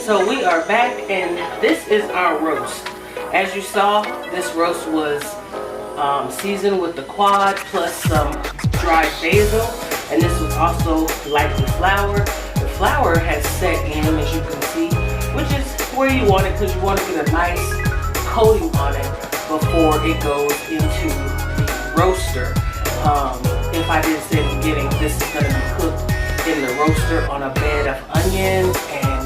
So we are back, and this is our roast. As you saw, this roast was seasoned with the quad plus some dried basil, and this was also lightly floured. The flour has set in, as you can see, which is where you want it, because you want to get a nice coating on it before it goes into the roaster. If I didn't say at the beginning, this is going to be cooked in the roaster on a bed of onions and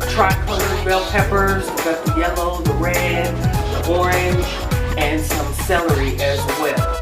tri-colored bell peppers. We've got the yellow, the red, the orange, and some celery as well.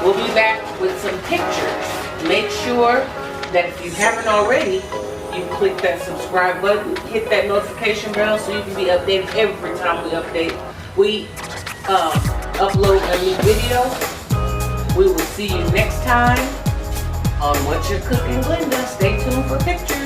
we'll be back with some pictures. Make sure that if you haven't already, you click that subscribe button, hit that notification bell so you can be updated every time we upload a new video. We will see you next time on Whatcha, Cookin, Glenda. Stay tuned for pictures.